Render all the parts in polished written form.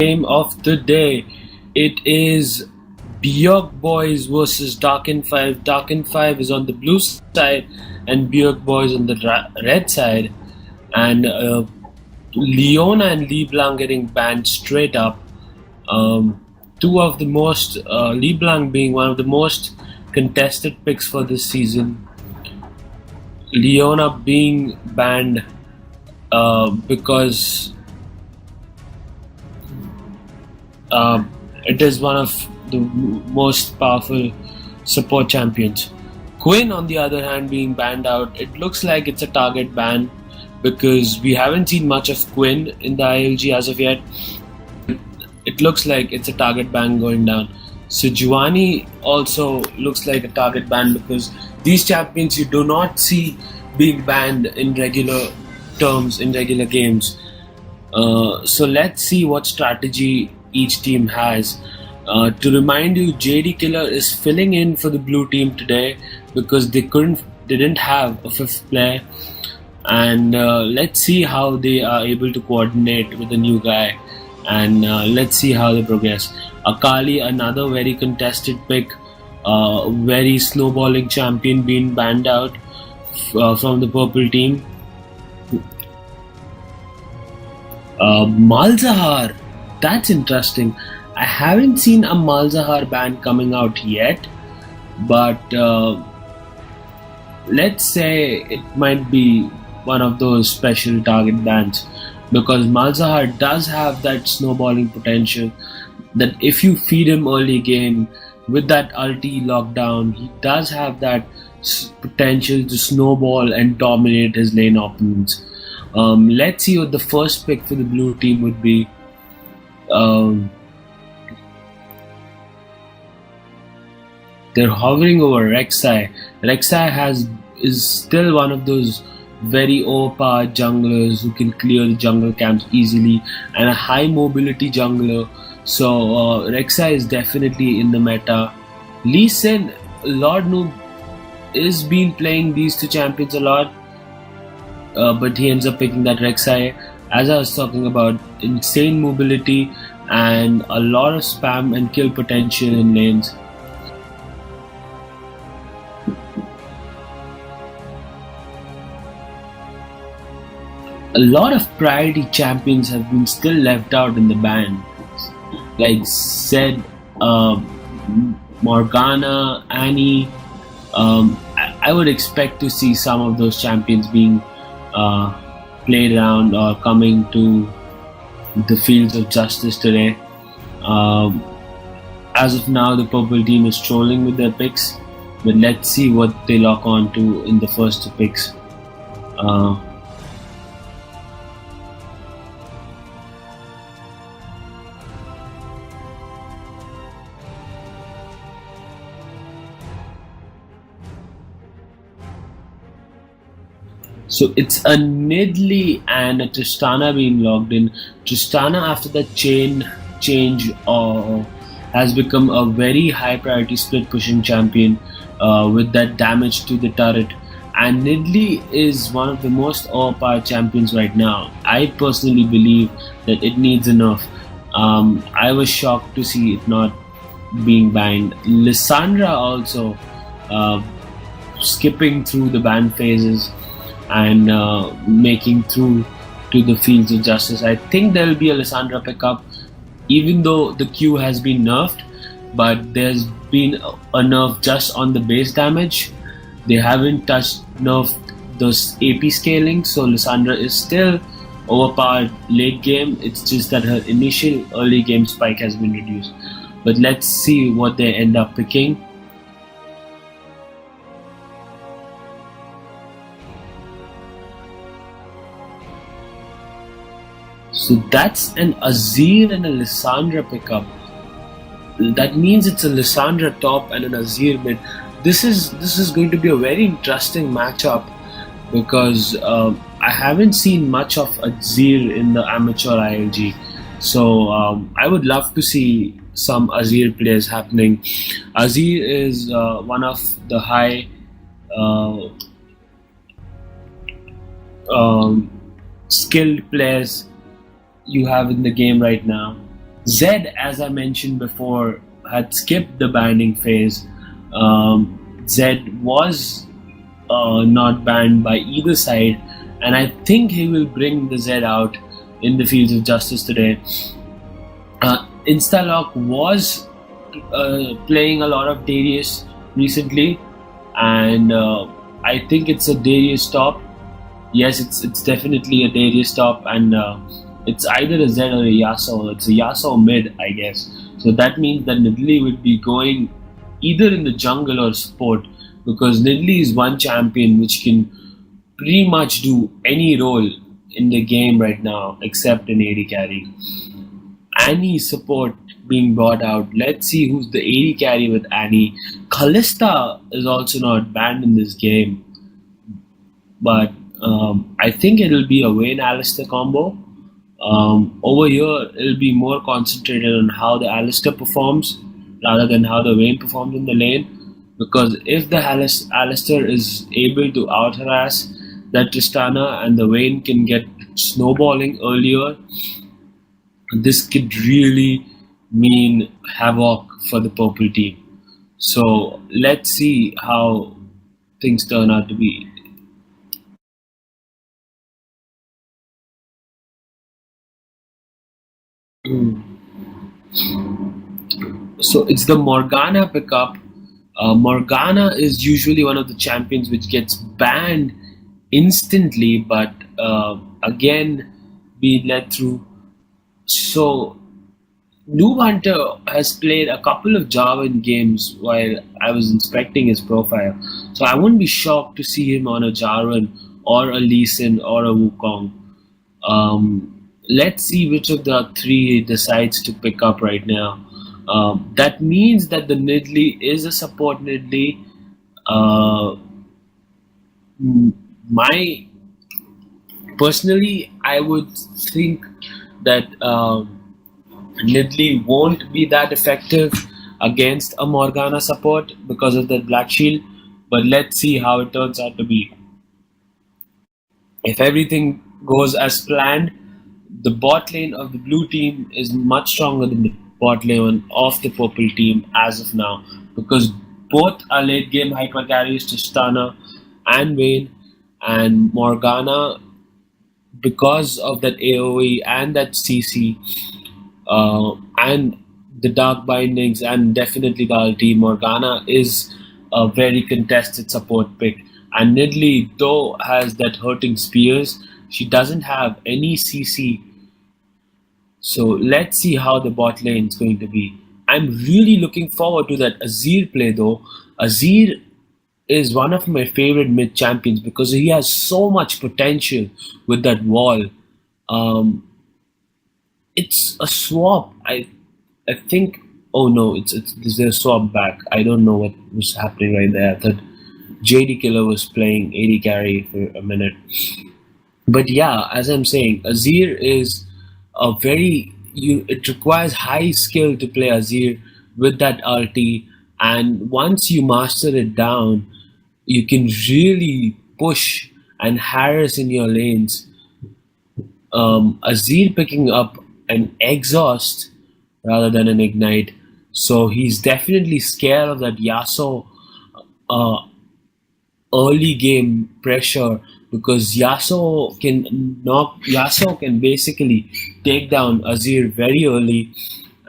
Game of the day. It is BjergerBois versus Darkin5. Darkin5 is on the blue side and BjergerBois on the red side. And Leona and LeBlanc getting banned straight up. Two of the most, LeBlanc being one of the most contested picks for this season. Leona being banned because it is one of the most powerful support champions. Quinn, on the other hand, being banned out. It looks like it's a target ban because we haven't seen much of Quinn in the ILG as of yet. It looks like it's a target ban going down. Sejuani also looks like a target ban because these champions you do not see being banned in regular terms, in regular games. So let's see what strategy each team has. To remind you, JD Killer is filling in for the blue team today because they didn't have a fifth player, and let's see how they are able to coordinate with the new guy, and let's see how they progress. Akali, another very contested pick, very snowballing champion, being banned out from the purple team. Malzahar, that's interesting. I haven't seen a Malzahar ban coming out yet, but let's say it might be one of those special target bans because Malzahar does have that snowballing potential that if you feed him early game with that ulti lockdown, he does have that potential to snowball and dominate his lane opponents. Let's see what the first pick for the blue team would be. They're hovering over Rek'Sai. Rek'Sai is still one of those very overpowered junglers who can clear the jungle camps easily and a high mobility jungler. So Rek'Sai is definitely in the meta. Lee Sin, Lord Noob, is been playing these two champions a lot, but he ends up picking that Rek'Sai. As I was talking about, insane mobility and a lot of spam and kill potential in lanes. A lot of priority champions have been still left out in the ban, like Zed, Morgana, Annie. I would expect to see some of those champions being played around or coming to the fields of justice today. As of now, the purple team is trolling with their picks, but let's see what they lock on to in the first two picks. So it's a Nidley and a Tristana being logged in. Tristana, after the chain change, has become a very high priority split pushing champion with that damage to the turret. And Nidley is one of the most overpowered champions right now. I personally believe that it needs a nerf. I was shocked to see it not being banned. Lissandra also skipping through the ban phases and making through to the fields of justice. I think there will be a Lissandra pickup, even though the Q has been nerfed, but there's been a nerf just on the base damage. They haven't nerfed those AP scaling, so Lissandra is still overpowered late game. It's just that her initial early game spike has been reduced. But let's see what they end up picking. So that's an Azir and a Lissandra pickup. That means it's a Lissandra top and an Azir mid. This is going to be a very interesting matchup because I haven't seen much of Azir in the amateur ILG. So I would love to see some Azir players happening. Azir is one of the high skilled players you have in the game right now. Zed, as I mentioned before, had skipped the banding phase. Zed was not banned by either side, and I think he will bring the Zed out in the fields of justice today. Instalock was playing a lot of Darius recently, and I think it's a Darius top. Yes, it's definitely a Darius top, and it's either a Zed or a Yasuo. It's a Yasuo mid, I guess. So that means that Nidalee would be going either in the jungle or support, because Nidalee is one champion which can pretty much do any role in the game right now except an AD carry. Annie support being brought out. Let's see who's the AD carry with Annie. Kalista is also not banned in this game, but I think it'll be a Vayne Alistair combo. Over here, it'll be more concentrated on how the Alistair performs rather than how the Vayne performs in the lane. Because if the Alistair is able to out harass that Tristana and the Vayne can get snowballing earlier, this could really mean havoc for the purple team. So let's see how things turn out to be. So it's the Morgana pickup. Morgana is usually one of the champions which gets banned instantly, but again be let through. So Noob Hunter has played a couple of Jarvan games while I was inspecting his profile, so I wouldn't be shocked to see him on a Jarvan or a Lee Sin or a Wukong. Let's see which of the three he decides to pick up right now. That means that the Nidalee is a support Nidalee. Uh, my personally, I would think that Nidalee won't be that effective against a Morgana support because of the Black Shield. But let's see how it turns out to be. If everything goes as planned, the bot lane of the blue team is much stronger than the bot lane of the purple team as of now, because both are late game hyper carries to Stunner and Vayne, and Morgana, because of that AoE and that CC and the dark bindings and definitely the ulti, Morgana is a very contested support pick. And Nidalee, though, has that hurting spears, she doesn't have any CC. So let's see how the bot lane is going to be. I'm really looking forward to that Azir play though. Azir is one of my favorite mid champions because he has so much potential with that wall. Um, it's a swap. I think. Oh no, it's there's a swap back. I don't know what was happening right there. I thought JD Killer was playing AD carry for a minute. But yeah, as I'm saying, Azir is a very it requires high skill to play Azir with that ulti, and once you master it down, you can really push and harass in your lanes. Azir picking up an exhaust rather than an ignite, so he's definitely scared of that Yasuo uh, early game pressure, because Yasuo can basically take down Azir very early,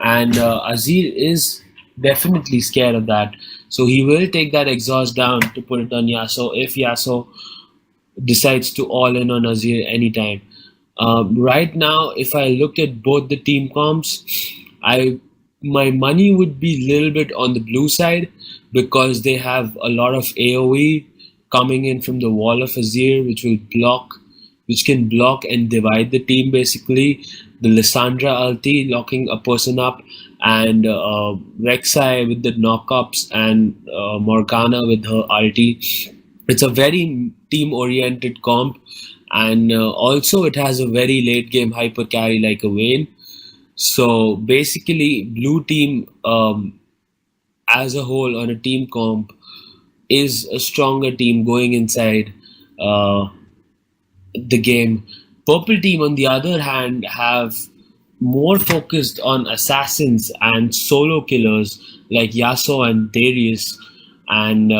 and Azir is definitely scared of that. So he will take that exhaust down to put it on Yasuo if Yasuo decides to all in on Azir anytime. Right now, if I look at both the team comps, I my money would be a little bit on the blue side because they have a lot of AoE coming in from the wall of Azir, which can block and divide the team basically. The Lissandra ulti locking a person up, and Rek'Sai with the knockups, and Morgana with her ulti. It's a very team oriented comp, and also it has a very late game hyper carry like a Vayne. So basically, blue team as a whole on a team comp is a stronger team going inside uh, the game. Purple team, on the other hand, have more focused on assassins and solo killers like Yasuo and Darius and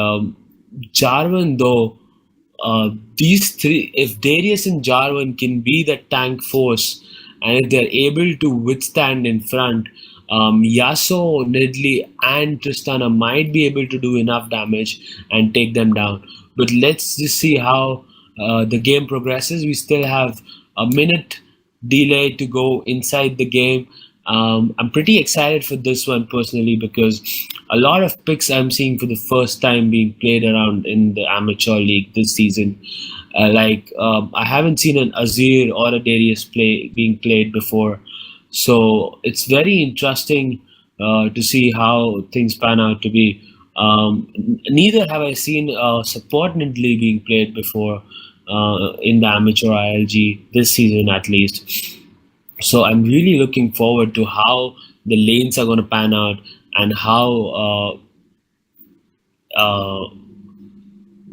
Jarvan, though. These three, if Darius and Jarvan can be the tank force, and if they're able to withstand in front, Yasuo, Nidley, and Tristana might be able to do enough damage and take them down. But let's just see how the game progresses. We still have a minute delay to go inside the game. I'm pretty excited for this one personally because a lot of picks I'm seeing for the first time being played around in the amateur league this season. I haven't seen an Azir or a Darius play being played before, so it's very interesting to see how things pan out to be. Neither have I seen support Nidley being played before in the amateur ILG this season at least. So I'm really looking forward to how the lanes are going to pan out and how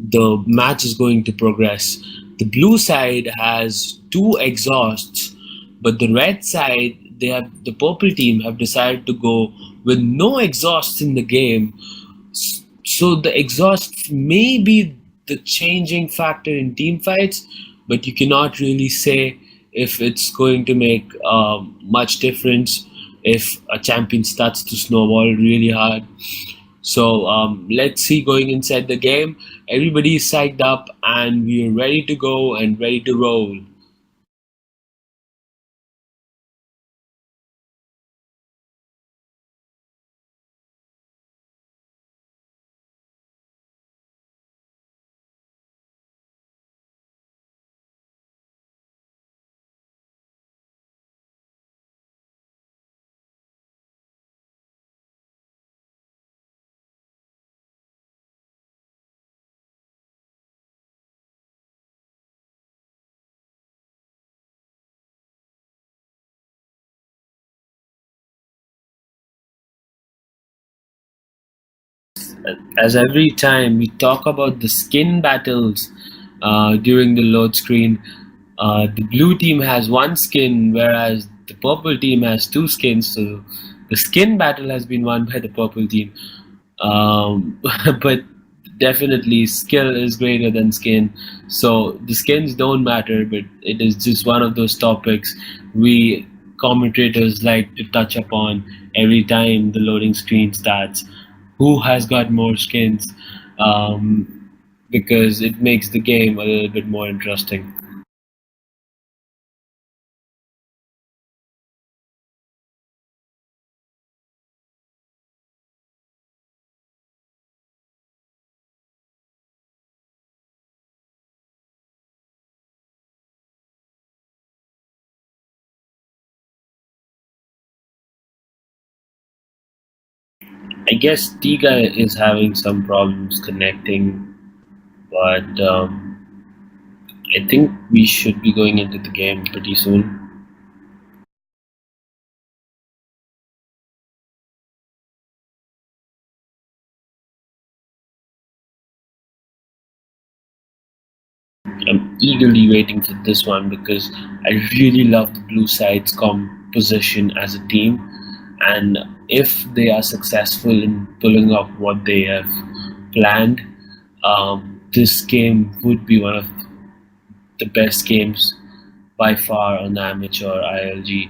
the match is going to progress. The blue side has two exhausts, but the red side, the purple team have decided to go with no exhausts in the game. So the exhaust may be the changing factor in team fights, but you cannot really say if it's going to make much difference if a champion starts to snowball really hard. So let's see going inside the game. Everybody is psyched up and we are ready to go and ready to roll. As every time we talk about the skin battles during the load screen, the blue team has one skin, whereas the purple team has two skins. So the skin battle has been won by the purple team. But definitely, skill is greater than skin. So the skins don't matter, but it is just one of those topics we commentators like to touch upon every time the loading screen starts. Who has got more skins? Because it makes the game a little bit more interesting. I guess Tiga is having some problems connecting, but I think we should be going into the game pretty soon. I'm eagerly waiting for this one because I really love the blue side's composition as a team, and if they are successful in pulling off what they have planned, this game would be one of the best games by far on the amateur ILG.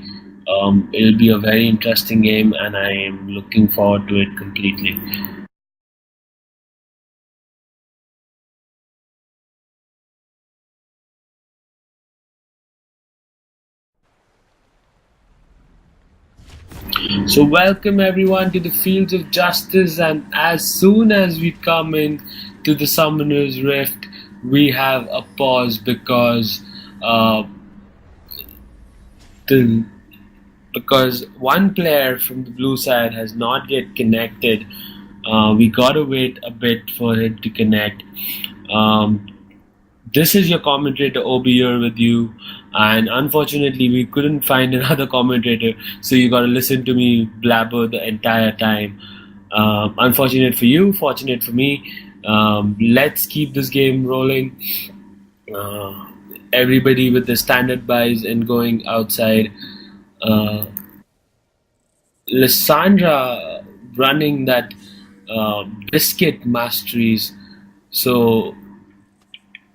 It'll be a very interesting game, and I am looking forward to it completely. So, welcome everyone to the fields of justice. And as soon as we come in to the Summoner's Rift, we have a pause because uh, the because one player from the blue side has not yet connected. We gotta wait a bit for him to connect. Um, this is your commentator Obi here with you, and unfortunately we couldn't find another commentator, so you gotta listen to me blabber the entire time. Unfortunate for you, fortunate for me. Let's keep this game rolling. Uh, Everybody with the standard buys and going outside. Uh, Lysandra running that biscuit masteries, so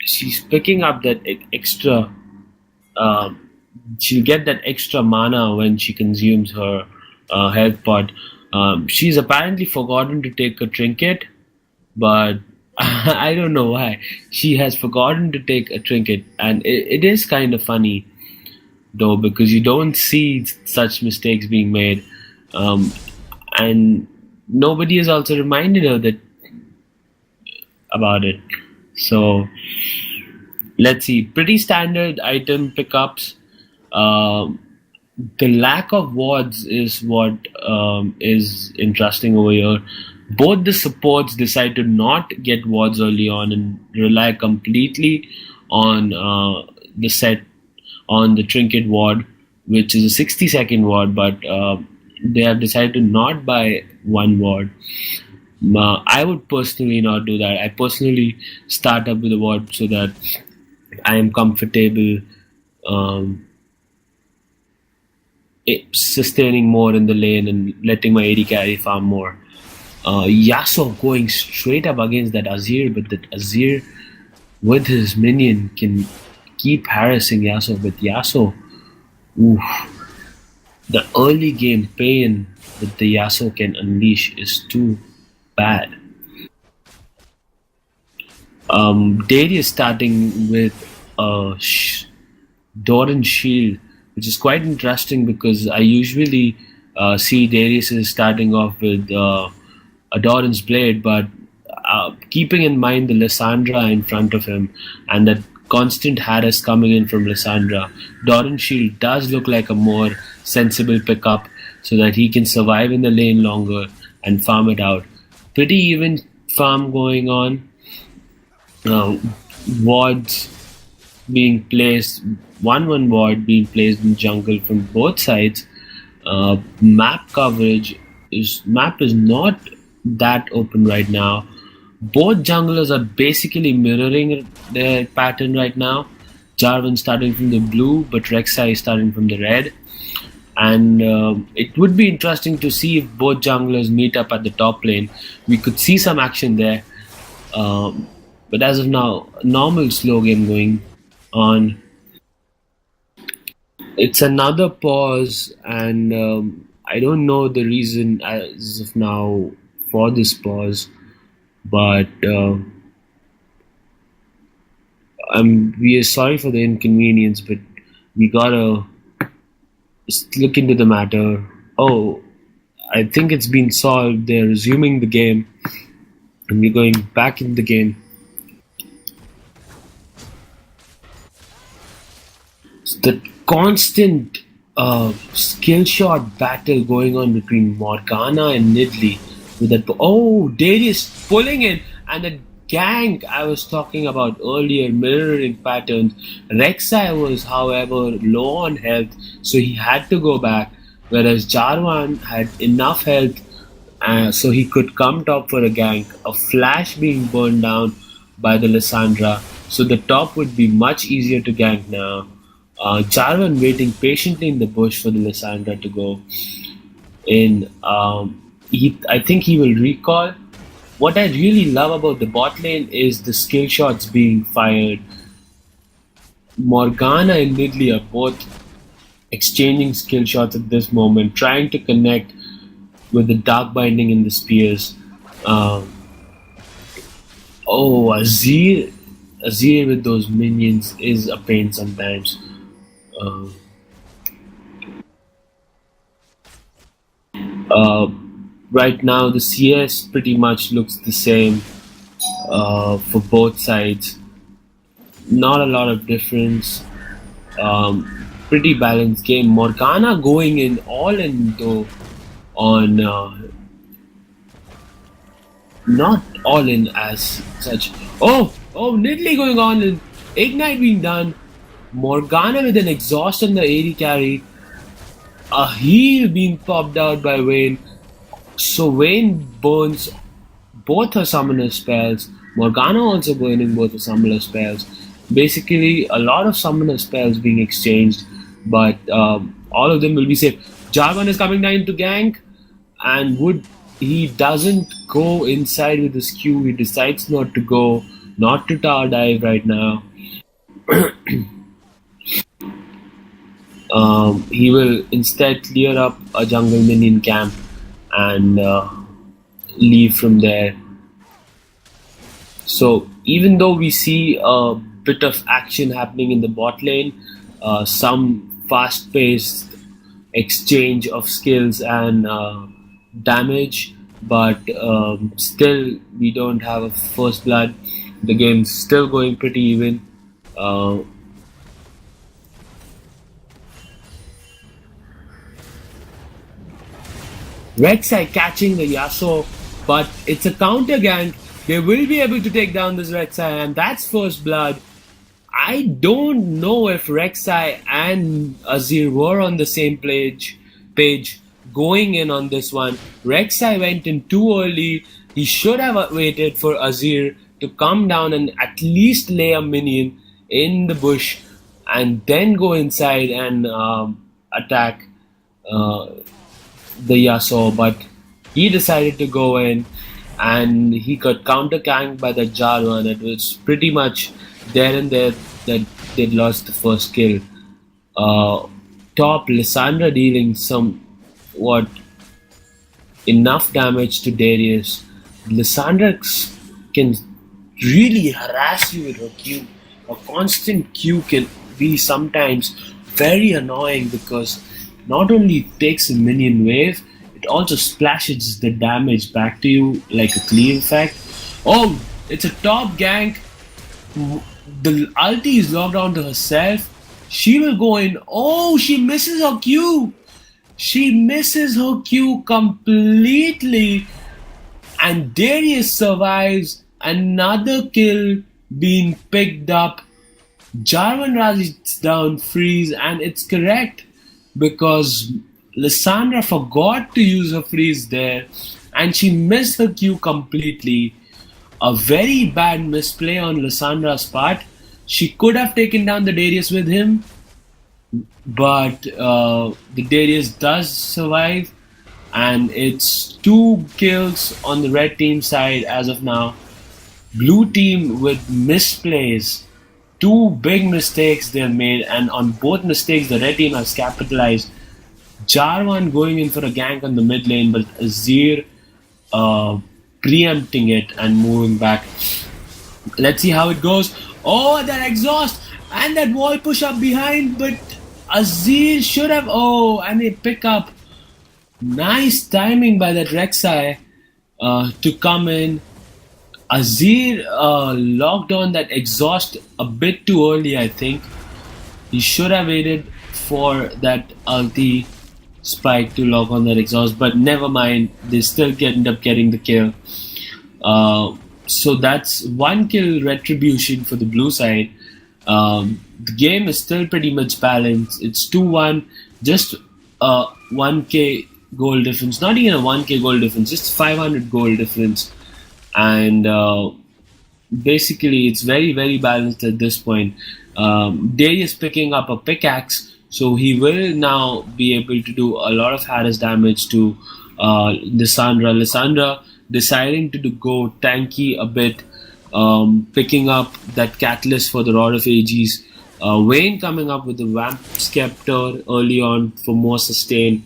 she's picking up that extra. Um, she'll get that extra mana when she consumes her health pot. She's apparently forgotten to take a trinket, but I don't know why. She has forgotten to take a trinket, and it is kind of funny though because you don't see such mistakes being made, um, and nobody has also reminded her that about it. So let's see, pretty standard item pickups. Um, the lack of wards is what is interesting over here. Both the supports decide to not get wards early on and rely completely on the set on the trinket ward, which is a 60-second ward, but they have decided to not buy one ward. I would personally not do that. I personally start up with a ward so that I am comfortable um, sustaining more in the lane and letting my AD carry farm more. Yasuo going straight up against that Azir, but that Azir with his minion can keep harassing Yasuo. But Yasuo, oof, the early game pain that the Yasuo can unleash is too bad. Darius starting with Doran Shield, which is quite interesting because I usually see Darius is starting off with a Doran's Blade, but keeping in mind the Lysandra in front of him and that constant harass coming in from Lysandra, Doran Shield does look like a more sensible pickup so that he can survive in the lane longer and farm it out. Pretty even farm going on. Uh, Wards being placed, 1-1 ward being placed in jungle from both sides. Map coverage is not that open right now. Both junglers are basically mirroring their pattern right now. Jarvan starting from the blue, but Rek'Sai is starting from the red. And it would be interesting to see if both junglers meet up at the top lane. We could see some action there. But as of now, normal slow game going on. It's another pause, and I don't know the reason as of now for this pause, but we are sorry for the inconvenience, but we gotta look into the matter. Oh, I think it's been solved. They're resuming the game, and we're going back in the game. The constant skill shot battle going on between Morgana and Nidley with that. Oh, Darius pulling in, and the gank I was talking about earlier, mirroring patterns. Rek'Sai was, however, low on health, so he had to go back, whereas Jarvan had enough health so he could come top for a gank. A flash being burned down by the Lysandra, so the top would be much easier to gank now. Jarvan waiting patiently in the bush for the Lysandra to go in. I think he will recall. What I really love about the bot lane is the skill shots being fired. Morgana and Nidley are both exchanging skill shots at this moment, trying to connect with the dark binding in the spears. Azir with those minions is a pain sometimes. Uh, right now, the CS pretty much looks the same for both sides. Not a lot of difference. Pretty balanced game. Morgana going in all in though on not all in as such. Nidley going on and Ignite being done. Morgana with an exhaust on the AD carry. A heal being popped out by Vayne. So Vayne burns both her summoner spells. Morgana also burning both her summoner spells. Basically, a lot of summoner spells being exchanged, but all of them will be safe. Jarvan is coming down to gank, and he doesn't go inside with his Q. He decides not to go, not to tower dive right now. He will instead clear up a jungle minion camp and leave from there. So even though we see a bit of action happening in the bot lane, some fast-paced exchange of skills and damage, but still we don't have a first blood. The game's still going pretty even. Rek'Sai catching the Yasuo, but it's a counter gank. They will be able to take down this Rek'Sai, and that's first blood. I don't know if Rek'Sai and Azir were on the same page going in on this one. Rek'Sai went in too early. He should have waited for Azir to come down and at least lay a minion in the bush and then go inside and attack the Yasuo, but he decided to go in and he got counter ganked by the Jarvan. It was pretty much there and there that they lost the first kill. Top Lissandra dealing somewhat enough damage to Darius. Lissandra can really harass you with her Q. A constant Q can be sometimes very annoying because not only it takes a minion wave, it also splashes the damage back to you like a cleave effect. Oh, it's a top gank. The ulti is locked onto herself. She will go in. Oh, she misses her Q. She misses her Q completely. And Darius survives. Another kill being picked up. Jarvan rises down, freeze, and it's correct because Lissandra forgot to use her freeze there and she missed her Q completely. A very bad misplay on Lissandra's part. She could have taken down the Darius with him, but the Darius does survive, and it's 2 kills on the red team side as of now. Blue team with misplays. 2 big mistakes they've made, and on both mistakes the red team has capitalized. Jarvan going in for a gank on the mid lane, but Azir preempting it and moving back. Let's see how it goes. Oh, that exhaust and that wall push up behind, but Azir should have. Oh, and a pick up. Nice timing by that Rek'Sai to come in. Azir locked on that exhaust a bit too early, I think. He should have waited for that ulti spike to lock on that exhaust, but never mind, they still end up getting the kill. So that's 1 kill retribution for the blue side. The game is still pretty much balanced. It's 2-1, just 1k goal difference, not even a 1k goal difference, just 500 goal difference. And basically it's very, very balanced at this point. Darius picking up a pickaxe, so he will now be able to do a lot of harass damage to Lissandra. Lissandra deciding to go tanky a bit, picking up that catalyst for the Rod of Ages. Vayne coming up with the Vamp Scepter early on for more sustain,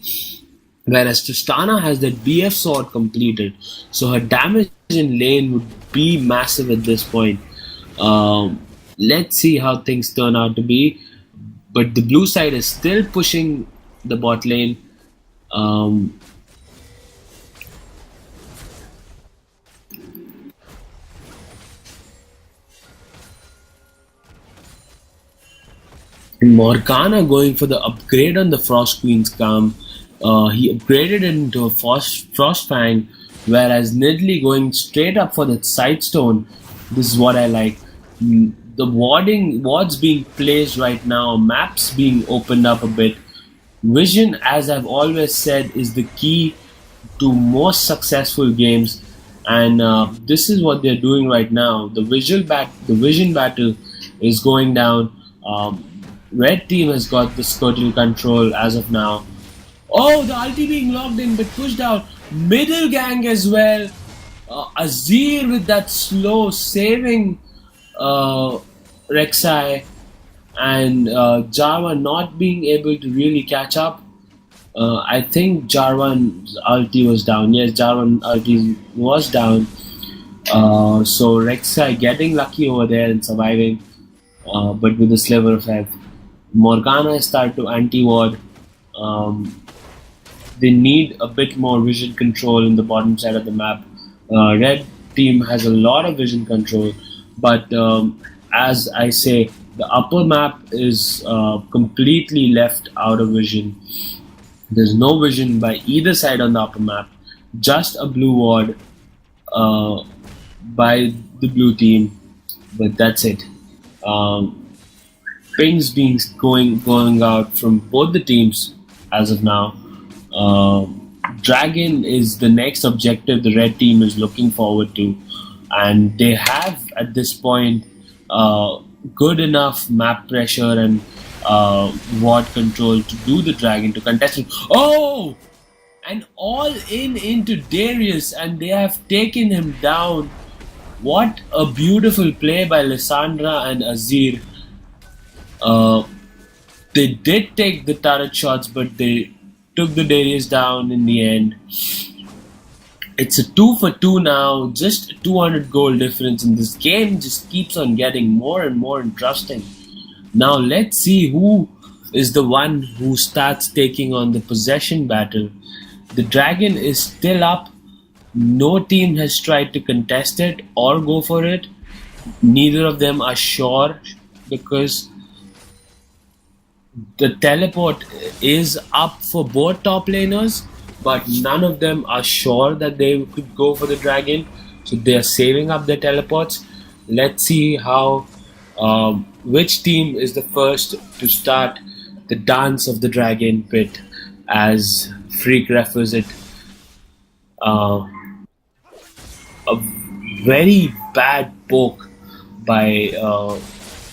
whereas Tristana has that BF sword completed, so her damage in lane would be massive at this point. Let's see how things turn out to be, but the blue side is still pushing the bot lane. Morgana going for the upgrade on the Frost Queen's Calm. He upgraded it into a Frostfang, whereas Nidalee going straight up for that Sightstone. This is what I like. The wards being placed right now, maps being opened up a bit. Vision, as I've always said, is the key to most successful games, and this is what they're doing right now. The vision battle is going down. red team has got this total control as of now. Oh, the ulti being locked in but pushed out. Middle gang as well. Azir with that slow saving Rek'Sai, and Jarvan not being able to really catch up. I think Jarvan's ulti was down. Yes, Jarvan ulti was down. So Rek'Sai getting lucky over there and surviving, but with a sliver of health. Morgana started to anti-ward. They need a bit more vision control in the bottom side of the map. Red team has a lot of vision control, but as I say, the upper map is completely left out of vision. There's no vision by either side on the upper map, just a blue ward by the blue team, but that's it. Pings being going out from both the teams as of now. Dragon is the next objective the red team is looking forward to, and they have at this point good enough map pressure and ward control to do the dragon to contest it. Oh, and all into Darius, and they have taken him down. What a beautiful play by Lissandra and Azir. They did take the turret shots, but they took the Darius down in the end. It's a 2 for 2 now, just a 200 goal difference, and this game just keeps on getting more and more interesting. Now let's see who is the one who starts taking on the possession battle. The dragon is still up. No team has tried to contest it or go for it. Neither of them are sure because the teleport is up for both top laners, but none of them are sure that they could go for the dragon, so they are saving up their teleports. Let's see how which team is the first to start the dance of the dragon pit, as Freak refers it. A very bad poke by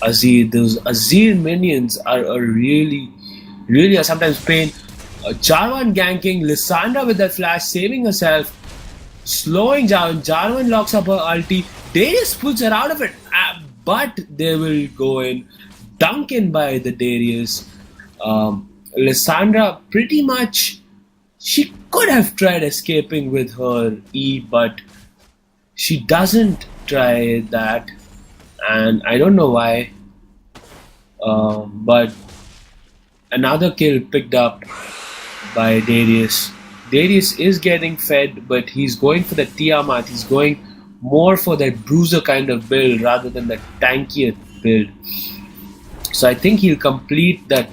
Azir. Those Azir minions are really are sometimes pain. Jarvan ganking, Lissandra with that flash, saving herself, slowing down. Jarvan locks up her ulti. Darius pulls her out of it, but they will go in. Duncan by the Darius. Lissandra pretty much, she could have tried escaping with her E, but she doesn't try that, and I don't know why. But another kill picked up by Darius. Darius is getting fed, but he's going for the Tiamat. He's going more for that bruiser kind of build rather than the tankier build. So I think he'll complete that.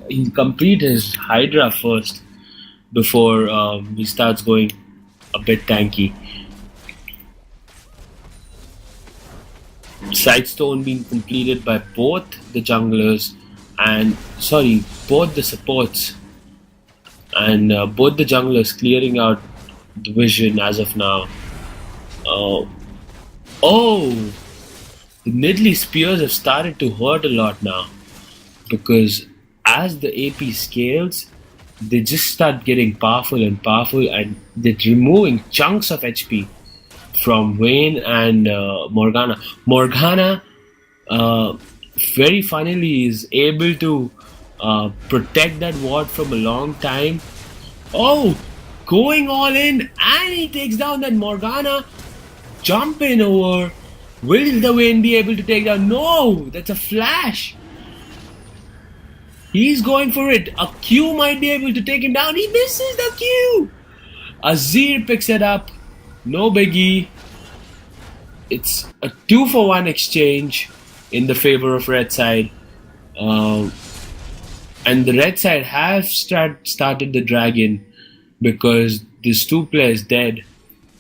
He'll complete his Hydra first before he starts going a bit tanky. Sidestone being completed by both the junglers and both the supports, and both the junglers clearing out the vision as of now. Oh, the Nidalee spears have started to hurt a lot now, because as the AP scales, they just start getting powerful and powerful, and they're removing chunks of HP from Vayne and Morgana. Morgana, very funnily, is able to protect that ward from a long time. Oh, going all in, and he takes down that Morgana. Jump in over. Will the Vayne be able to take down? No, that's a flash. He's going for it. A Q might be able to take him down. He misses the Q. Azir picks it up. No biggie. It's a 2-for-1 exchange in the favor of red side. And the red side have started the dragon because there's 2 players dead.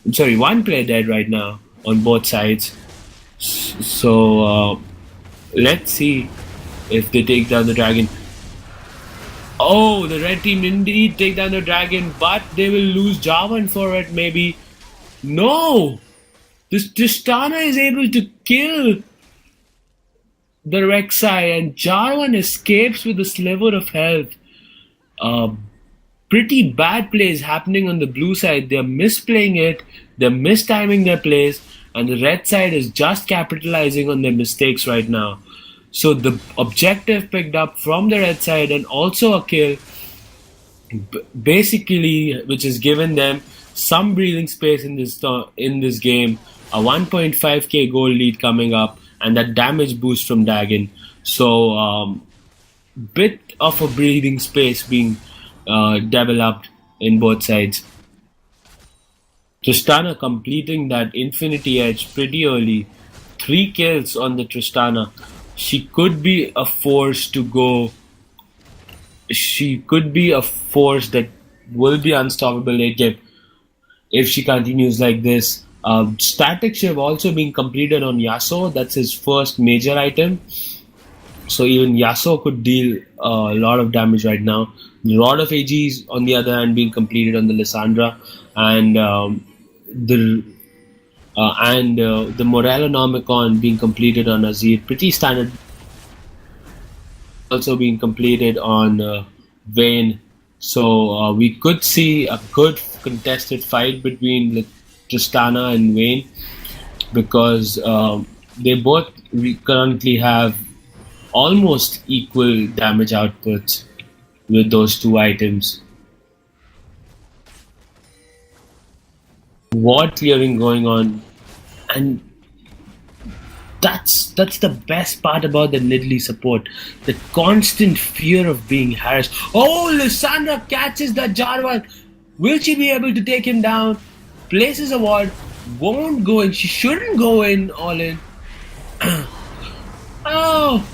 I'm sorry, 1 player dead right now on both sides. So let's see if they take down the dragon. Oh, the red team indeed take down the dragon, but they will lose Jarvan for it maybe. No! This Tristana is able to kill the Rek'Sai, and Jarvan escapes with a sliver of health. Uh, Pretty bad plays happening on the blue side. They're misplaying it, they're mistiming their plays, and the red side is just capitalizing on their mistakes right now. So the objective picked up from the red side and also a kill, basically, which has given them some breathing space in this game. A 1.5k goal lead coming up, and that damage boost from Dagon. So bit of a breathing space being developed in both sides. Tristana completing that Infinity Edge pretty early. 3 kills on the Tristana. She could be a force to go. She could be a force that will be unstoppable late game if she continues like this. Static Shiv also being completed on Yasuo. That's his first major item. So even Yasuo could deal a lot of damage right now. The Rod of AGs, on the other hand, being completed on the Lissandra, and the Morellonomicon being completed on Azir. Pretty standard. Also being completed on Vayne. So we could see a good contested fight between Tristana and Vayne, because they both currently have almost equal damage outputs with those two items. Ward clearing going on, and that's the best part about the Nidalee support. The constant fear of being harassed. Oh, Lissandra catches that Jarvan. Will she be able to take him down? Places a ward, won't go in. She shouldn't go in all in. Oh,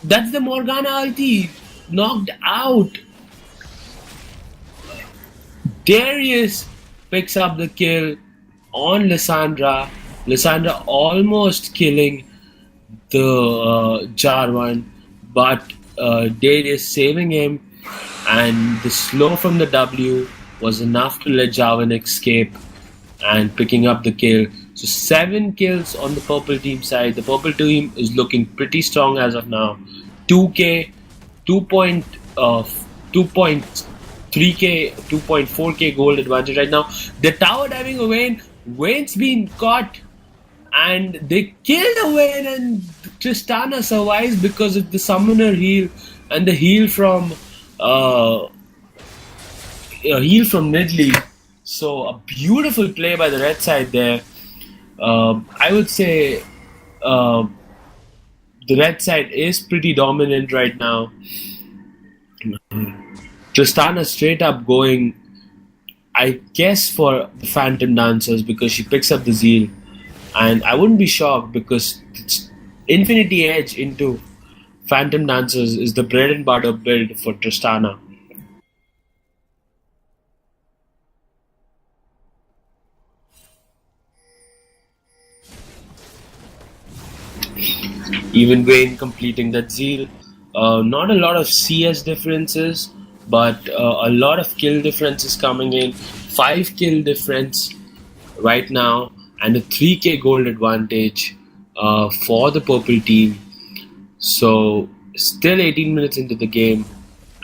that's the Morgana ulti. Knocked out. Darius picks up the kill on Lissandra. Lissandra almost killing the Jarvan, but Darius saving him, and the slow from the W was enough to let Jarvan escape and picking up the kill. So 7 kills on the purple team side. The purple team is looking pretty strong as of now. 2k, 2.3k, 2.4k gold advantage right now. The tower diving Vayne. Vayne's been caught, and they killed Vayne, and Tristana survives because of the summoner heal and the heal from Nidalee. So a beautiful play by the red side there. I would say the red side is pretty dominant right now. Tristana straight up going, I guess, for the Phantom Dancers because she picks up the Zeal. And I wouldn't be shocked because Infinity Edge into Phantom Dancers is the bread and butter build for Tristana. Even Vayne completing that Zeal. Not a lot of CS differences, but a lot of kill differences coming in. 5 kill difference right now, and a 3k gold advantage for the purple team. So still 18 minutes into the game,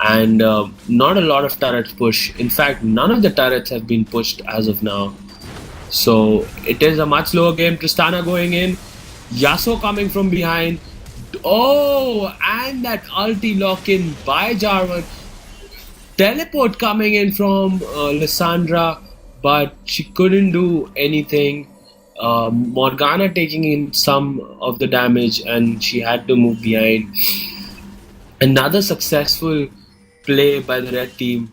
and not a lot of turrets push. In fact, none of the turrets have been pushed as of now. So it is a much slower game. Tristana going in, Yasuo coming from behind. Oh, and that ulti lock-in by Jarvan. Teleport coming in from Lissandra, but she couldn't do anything. Morgana taking in some of the damage, and she had to move behind. Another successful play by the red team.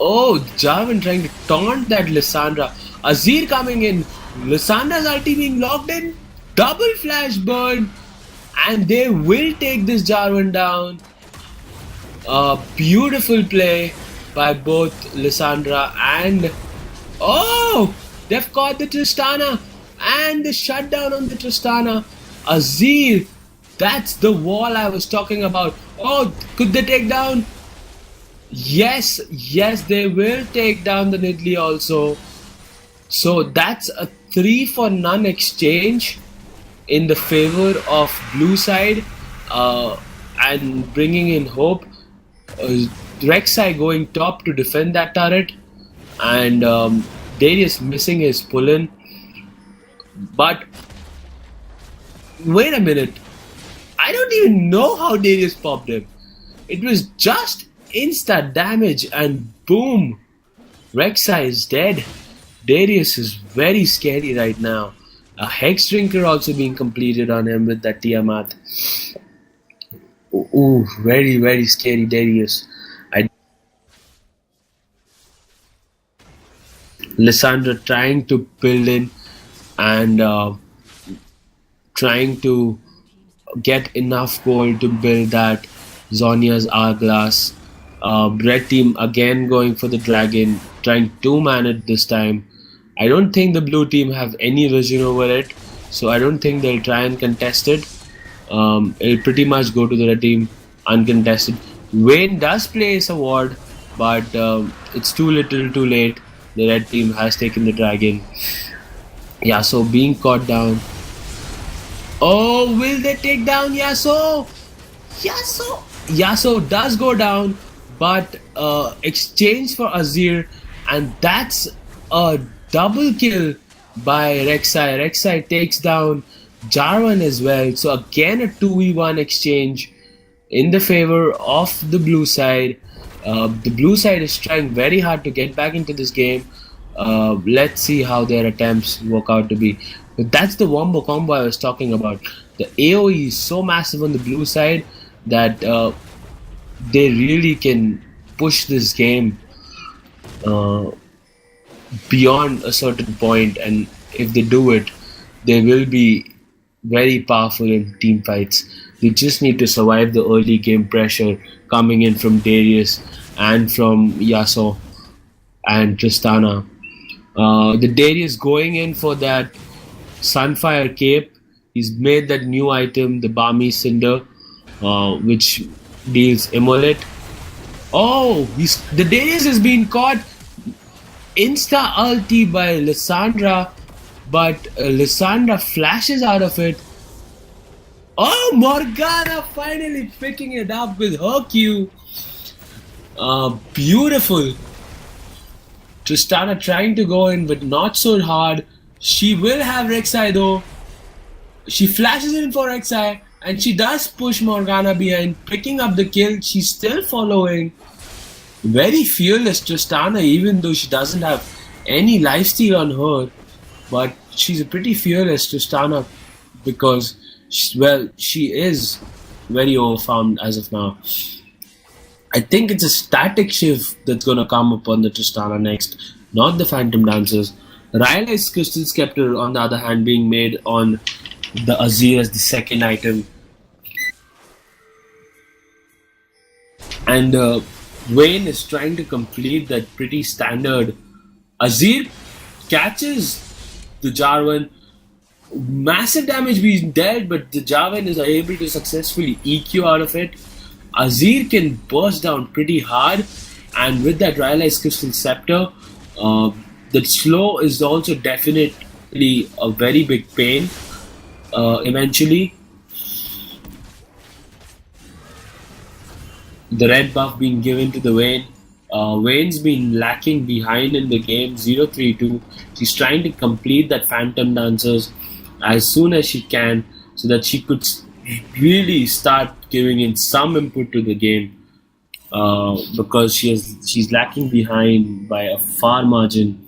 Oh, Jarvan trying to taunt that Lissandra. Azir coming in. Lissandra's ulti being locked in. Double flash burn. And they will take this Jarvan down. Beautiful play by both Lissandra and... Oh! They've caught the Tristana. And the shutdown on the Tristana. Azir. That's the wall I was talking about. Oh, could they take down? Yes, they will take down the Nidalee also. So that's a 3 for none exchange in the favor of blue side, and bringing in hope. Rek'Sai going top to defend that turret, and Darius missing his pull-in. But wait a minute, I don't even know how Darius popped him. It was just insta damage and boom, Rek'Sai is dead. Darius is very scary right now. A Hex Drinker also being completed on him with that Tiamat. Ooh, very, very scary Darius. Lissandra trying to build in and trying to get enough gold to build that Zhonya's Hourglass. Red team again going for the dragon, trying 2-man it this time. I don't think the blue team have any vision over it, so I don't think they'll try and contest it. It'll pretty much go to the red team uncontested. Vayne does place a ward, but it's too little too late. The red team has taken the dragon. Yasuo being caught down. Oh, will they take down Yasuo? Yasuo does go down, but exchange for Azir, and that's a double kill by Rek'Sai. Rek'Sai takes down Jarvan as well. So again a 2v1 exchange in the favor of the blue side. The blue side is trying very hard to get back into this game. Let's see how their attempts work out to be. But that's the wombo combo I was talking about. The AoE is so massive on the blue side that they really can push this game beyond a certain point, and if they do it, they will be very powerful in team fights. They just need to survive the early game pressure coming in from Darius and from Yasuo and Tristana. The Darius going in for that Sunfire Cape. He's made that new item, the Balmy Cinder, which deals Immolate. Oh, the Darius has been caught insta ulti by Lissandra, but Lissandra flashes out of it. Oh, Morgana finally picking it up with her Q. Beautiful. Tristana trying to go in, but not so hard. She will have Rek'Sai though. She flashes in for Rek'Sai, and she does push Morgana behind, picking up the kill. She's still following. Very fearless Tristana, even though she doesn't have any lifesteal on her. But she's a pretty fearless Tristana because, she is very overfarmed as of now. I think it's a static shift that's going to come upon the Tristana next, not the Phantom Dancers. Rylai's Crystal Scepter, on the other hand, being made on the Azir as the second item. And Vayne is trying to complete that pretty standard. Azir catches the Jarvan. Massive damage being dealt, but the Jarvan is able to successfully EQ out of it. Azir can burst down pretty hard, and with that Rylai's Crystal Scepter, the slow is also definitely a very big pain eventually. The red buff being given to the Vayne. Vayne's been lacking behind in the game, 0-3-2. She's trying to complete that Phantom Dancers as soon as she can, so that she could really start giving in some input to the game, because she's lacking behind by a far margin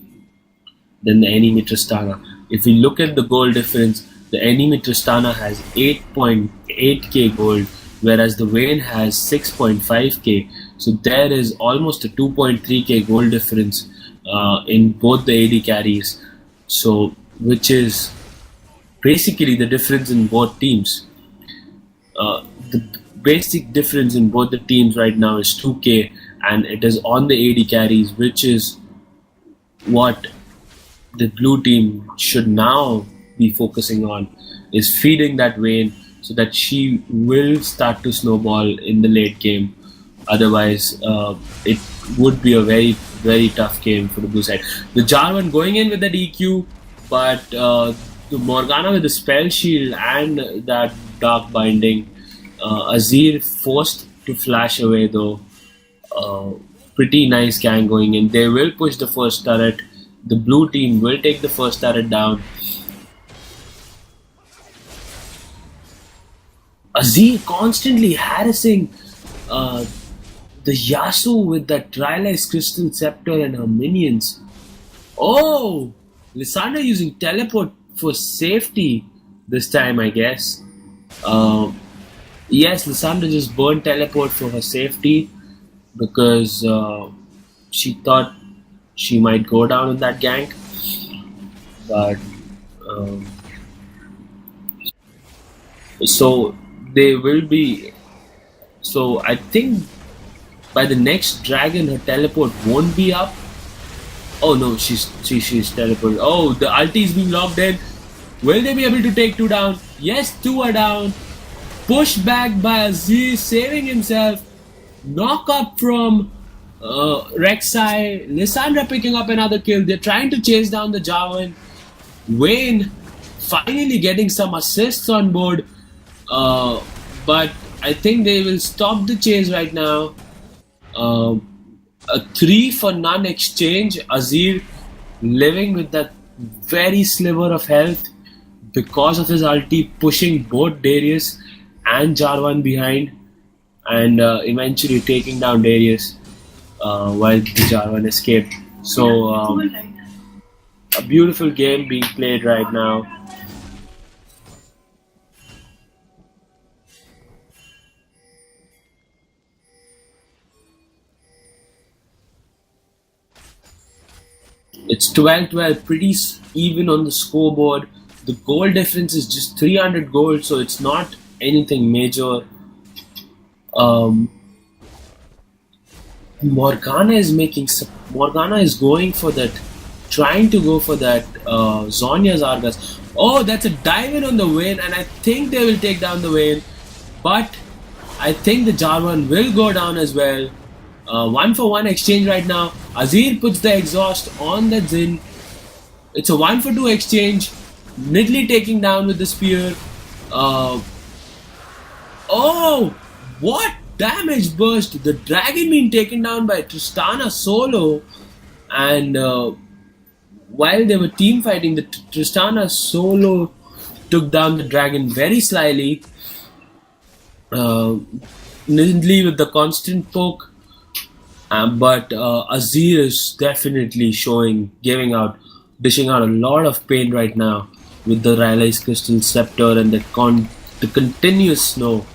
than the enemy Tristana. If we look at the gold difference, the enemy Tristana has 8.8k gold, whereas the Vayne has 6.5k. So there is almost a 2.3k gold difference in both the AD carries. So, which is basically the difference in both teams. The basic difference in both the teams right now is 2k, and it is on the AD carries, which is what the blue team should now be focusing on, is feeding that Vayne so that she will start to snowball in the late game. Otherwise, it would be a very, very tough game for the blue side. The Jarvan going in with that EQ, but Morgana with the spell shield and that dark binding. Azir forced to flash away though. Uh, Pretty nice gang going in. They will push the first turret. The blue team will take the first turret down. Azir constantly harassing uh, the Yasuo with that Trilise Crystal Scepter and her minions. Oh! Lissandra using teleport for safety this time, I guess. Yes, Lissandra just burned teleport for her safety because she thought she might go down in that gank. But um, so they will be. So I think by the next dragon, her teleport won't be up. Oh no, she's teleported. Oh, the ulti is being locked in. Will they be able to take two down? Yes, two are down. Pushed back by Aziz, saving himself. Knock up from Rek'Sai. Lissandra picking up another kill. They're trying to chase down the Jarvan. Wayne finally getting some assists on board. But I think they will stop the chase right now. A 3 for none exchange. Azir living with that very sliver of health because of his ulti, pushing both Darius and Jarvan behind, and eventually taking down Darius while the Jarvan escaped. So a beautiful game being played right now. It's 12-12, pretty even on the scoreboard. The goal difference is just 300 gold, so it's not anything major. Morgana is going for that, trying to go for that Zhonya's Argus. Oh, that's a dive in on the Vayne, and I think they will take down the Vayne, but I think the Jarvan will go down as well. 1 for 1 exchange right now. Azir puts the exhaust on the Zin. It's a 1 for 2 exchange. Nidalee taking down with the spear. Oh, what damage burst! The dragon being taken down by Tristana solo, and while they were team fighting, the Tristana solo took down the dragon very slyly. Nidalee with the constant poke. But Azir is definitely dishing out a lot of pain right now with the Rylai's Crystal Scepter and the continuous snow.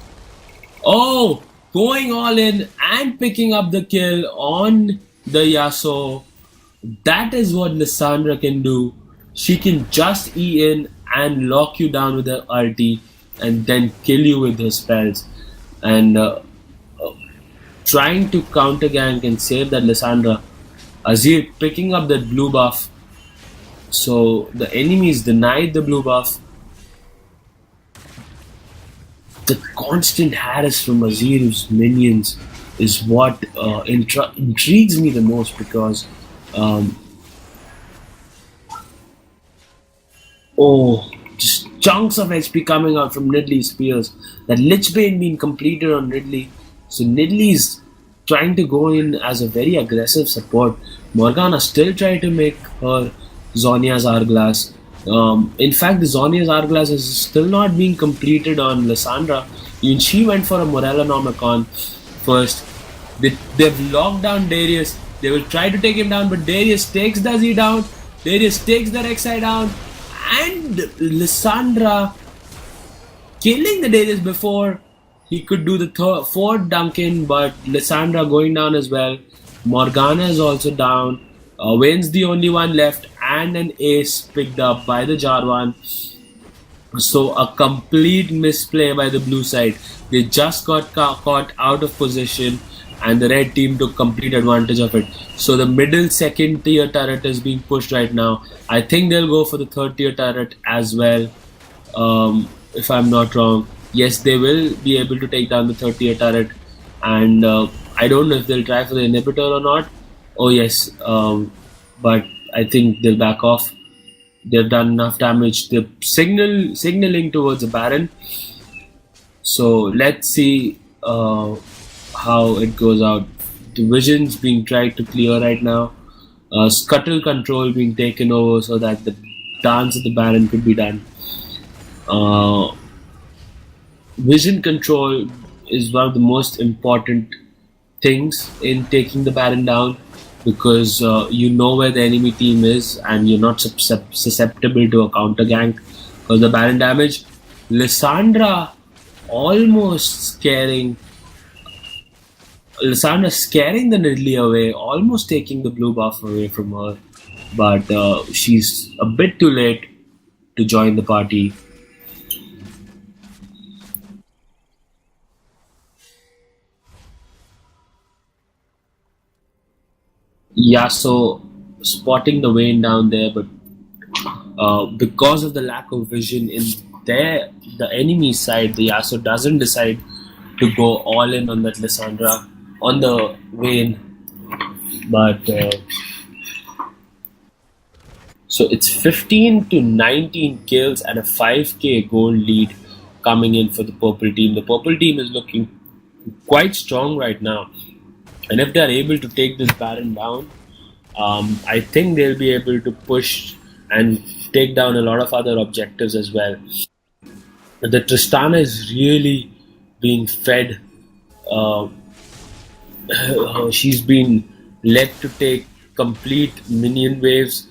Oh, going all in and picking up the kill on the Yasuo. That is what Lissandra can do. She can just E in and lock you down with her ulti and then kill you with her spells. And trying to counter gank and save that Lissandra. Azir picking up that blue buff. So the enemies denied the blue buff. The constant harass from Azir's minions is what intrigues me the most because just chunks of HP coming out from Nidalee's spears. That Lich Bane being completed on Nidalee. So Nidalee is trying to go in as a very aggressive support. Morgana still trying to make her Zhonya's Hourglass. In fact, the Zhonya's Hourglass is still not being completed on Lissandra. Even she went for a Morellonomicon first. They've locked down Darius. They will try to take him down, but Darius takes the Z down. Darius takes the Rek'Sai down. And Lissandra killing the Darius before he could do the fourth Duncan, but Lissandra going down as well. Morgana is also down. Vayne's the only one left, and an ace picked up by the Jarvan. So a complete misplay by the blue side. They just got caught out of position, and the red team took complete advantage of it. So the middle second tier turret is being pushed right now. I think they'll go for the third tier turret as well, if I'm not wrong. Yes, they will be able to take down the third tier turret, and I don't know if they'll try for the inhibitor or not. Oh yes, but I think they'll back off. They've done enough damage. They're signaling towards the Baron. So let's see how it goes out. The vision's being tried to clear right now. Scuttle control being taken over so that the dance of the Baron could be done. Uh, Vision control is one of the most important things in taking the Baron down, because you know where the enemy team is and you're not susceptible to a counter gank because the Baron damage. Lissandra almost scaring the Nidalee away, almost taking the blue buff away from her, but she's a bit too late to join the party. Yasuo spotting the Vayne down there, but because of the lack of vision in the enemy side, the Yasuo doesn't decide to go all in on that Lissandra on the Vayne. But so it's 15 to 19 kills and a 5k gold lead coming in for the purple team. The purple team is looking quite strong right now, and if they're able to take this Baron down, I think they'll be able to push and take down a lot of other objectives as well. The Tristana is really being fed. Uh, she's been led to take complete minion waves.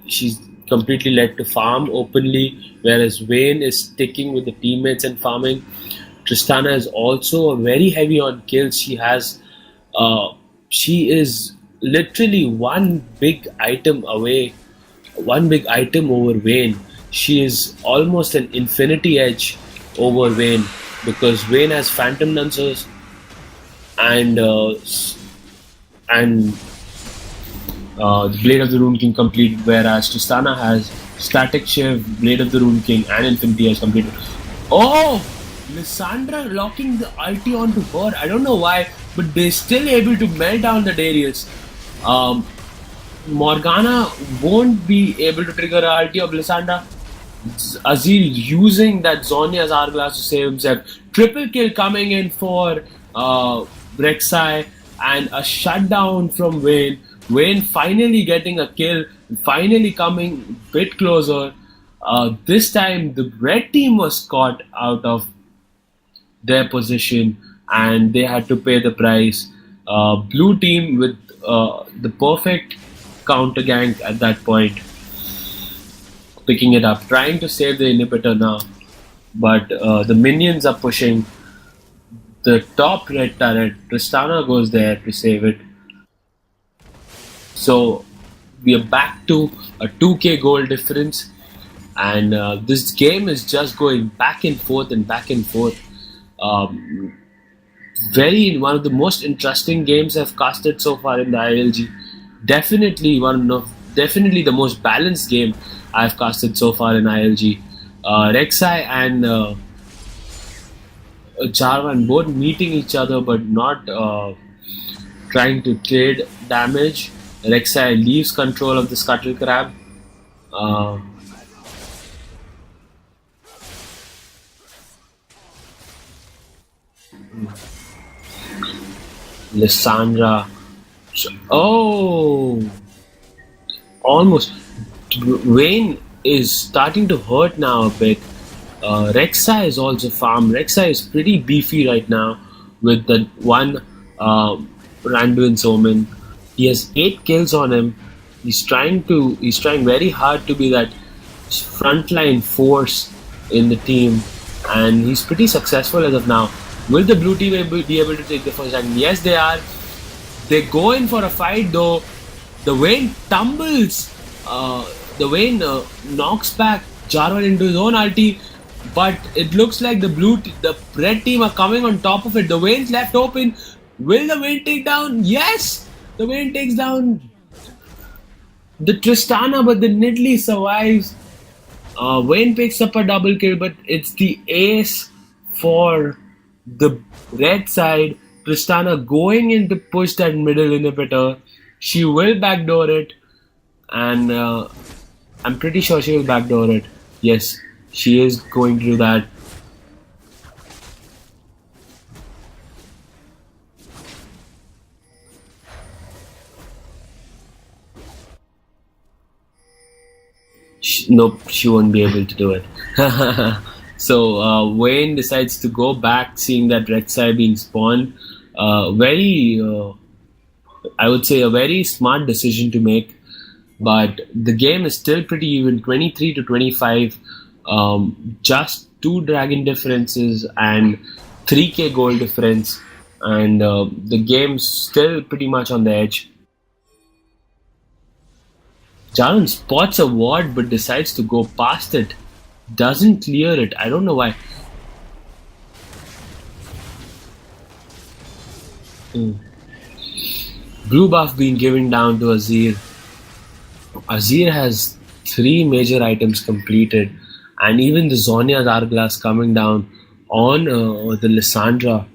She's completely led to farm openly, whereas Vayne is sticking with the teammates and farming. Tristana is also very heavy on kills. She is literally one big item over Vayne. She is almost an infinity edge over Vayne, because Vayne has phantom dancers and the Blade of the Rune King completed, whereas Tristana has Static Shiv, Blade of the Rune King, and Infinity has completed. Oh! Lissandra locking the ulti onto her. I don't know why, but they're still able to melt down the Darius. Morgana won't be able to trigger her ulti of Lissandra. Azir using that Zonya's Hourglass to save himself. Triple kill coming in for Rek'Sai, and a shutdown from Vayne. Vayne finally getting a kill, finally coming a bit closer. This time the red team was caught out of their position and they had to pay the price. Blue team with the perfect counter gank at that point, picking it up, trying to save the inhibitor now, but the minions are pushing the top red turret. Tristana goes there to save it. So we are back to a 2k gold difference, and this game is just going back and forth and back and forth. One of the most interesting games I've casted so far in the ILG. Definitely the most balanced game I've casted so far in ILG. Rek'Sai and Jarvan both meeting each other but not trying to trade damage. Rek'Sai leaves control of the Scuttle Crab. Lissandra. Oh! Almost. Vayne is starting to hurt now a bit. Rek'Sai is also farm. Rek'Sai is pretty beefy right now with the one Randuin's Omen. He has 8 kills on him. He's trying very hard to be that frontline force in the team, and he's pretty successful as of now. Will the blue team be able to take the first stand? Yes, they are. They go in for a fight though. The Vayne tumbles. The Vayne knocks back Jarvan into his own ulti, but it looks like the red team are coming on top of it. The Vayne's left open. Will the Vayne take down? Yes! The Vayne takes down the Tristana, but the Nidalee survives. Vayne picks up a double kill, but it's the ace for the red side. Tristana going in to push that middle inhibitor. She will backdoor it, and I'm pretty sure she will backdoor it. Yes, she is going to do that. Nope, she won't be able to do it. So Wayne decides to go back, seeing that Rek'Sai being spawned. I would say, a very smart decision to make. But the game is still pretty even, 23 to 25. Just 2 dragon differences and 3k gold difference, and the game's still pretty much on the edge. Jarvan spots a ward but decides to go past it. Doesn't clear it. I don't know why. Blue buff being given down to Azir. Azir has 3 major items completed, and even the Zhonya's Hourglass coming down on the Lissandra.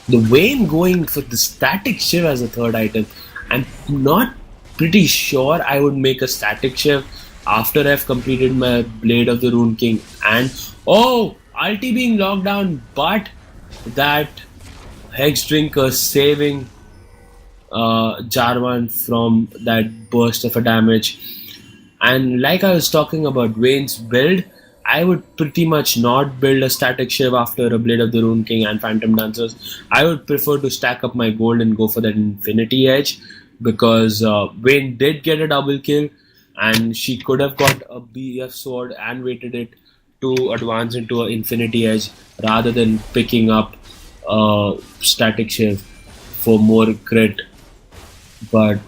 The Vayne going for the Static Shiv as a 3rd item. I'm not pretty sure I would make a Static Shiv after I've completed my Blade of the Rune King. And oh, ulti being locked down, but that Hex Drinker saving Jarvan from that burst of a damage. And like I was talking about Vayne's build, I would pretty much not build a Static Shiv after a Blade of the Rune King and Phantom Dancers. I would prefer to stack up my gold and go for that Infinity Edge, because Vayne did get a double kill, and she could have got a BF sword and waited it to advance into an Infinity Edge rather than picking up Static Shiv for more crit. But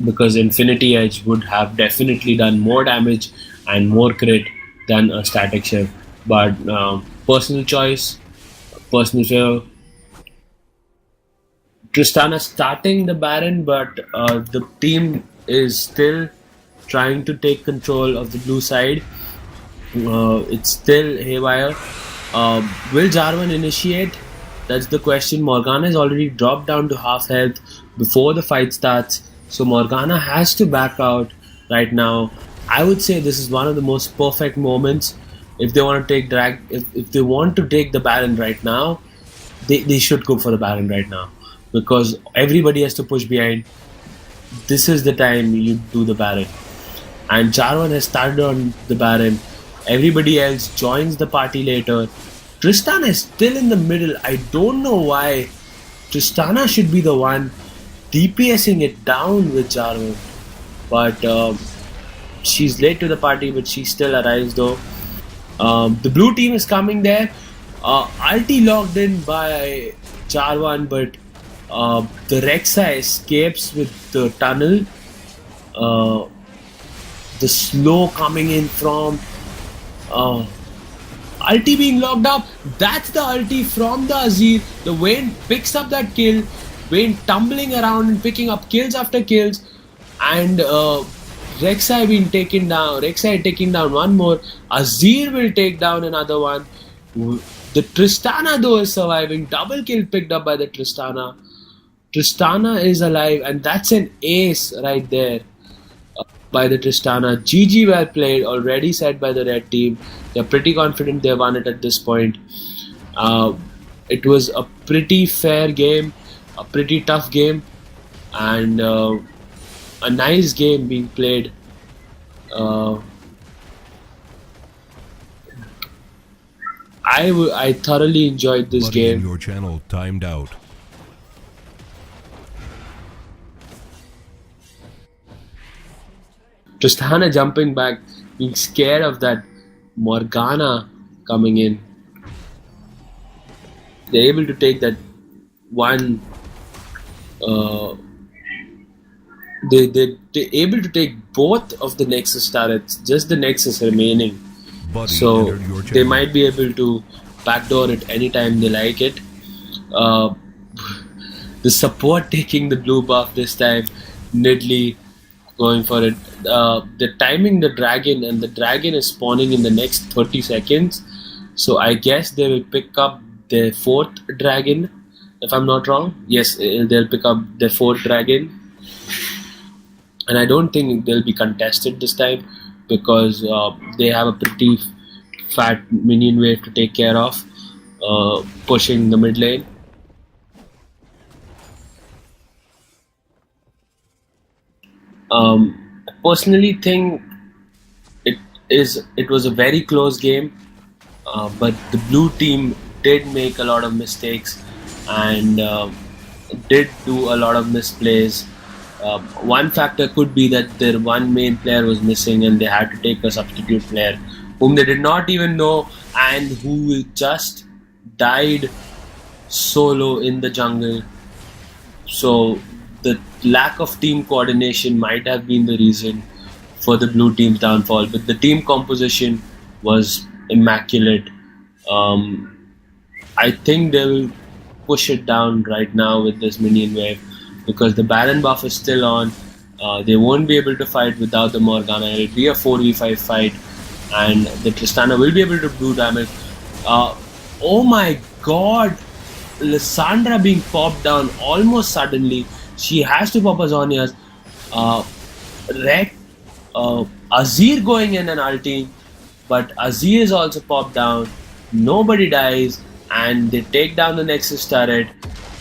because Infinity Edge would have definitely done more damage and more crit than a Static Shiv. But personal choice, personal feel. Tristana starting the Baron, but the team is still trying to take control of the blue side. It's still haywire. Will Jarvan initiate? That's the question. Morgana is already dropped down to half health before the fight starts, so Morgana has to back out right now. I would say this is one of the most perfect moments if they want to take if they want to take the Baron right now. They should go for the Baron right now, because everybody has to push behind. This is the time you do the Baron, and Jarvan has started on the Baron. Everybody else joins the party later. Tristana is still in the middle. I don't know why. Tristana should be the one DPSing it down with Jarvan, but she's late to the party, but she still arrives though. The blue team is coming there. Ulti locked in by Jarvan, but the Rek'Sai escapes with the tunnel. The slow coming in from ulti being locked up. That's the ulti from the Azir. The Vayne picks up that kill. Vayne tumbling around and picking up kills after kills, and Rek'Sai being taken down. Rek'Sai taking down one more. Azir will take down another one. The Tristana though is surviving. Double kill picked up by the Tristana. Tristana is alive, and that's an ace right there by the Tristana. GG, well played. Already said by the red team. They're pretty confident they won it at this point. It was a pretty fair game, a pretty tough game, and a nice game being played. I thoroughly enjoyed this game. Your channel timed out. Tristana jumping back, being scared of that Morgana coming in. They're able to take that one. They're able to take both of the Nexus turrets, just the Nexus remaining. So they might be able to backdoor it anytime they like it. The support taking the blue buff this time. Nidalee going for it. They're timing the dragon, and the dragon is spawning in the next 30 seconds. So I guess they will pick up their 4th dragon, if I'm not wrong. Yes, they'll pick up their 4th dragon. and I don't think they'll be contested this time because they have a pretty fat minion wave to take care of, pushing the mid lane. I personally think it was a very close game, but the blue team did make a lot of mistakes and did do a lot of misplays. One factor could be that their one main player was missing and they had to take a substitute player whom they did not even know and who just died solo in the jungle. So the lack of team coordination might have been the reason for the blue team's downfall, but the team composition was immaculate. Um, I think they'll push it down right now with this minion wave because the Baron buff is still on. They won't be able to fight without the Morgana. It'll be a 4v5 fight, and the Tristana will be able to do damage. Oh my god! Lissandra being popped down almost suddenly. She has to pop a Zhonya's. Red Azir going in and ulting, but Azir is also popped down. Nobody dies, and they take down the Nexus turret.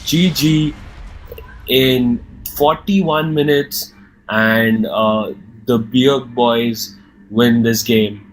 GG in 41 minutes, and the Bjerg boys win this game.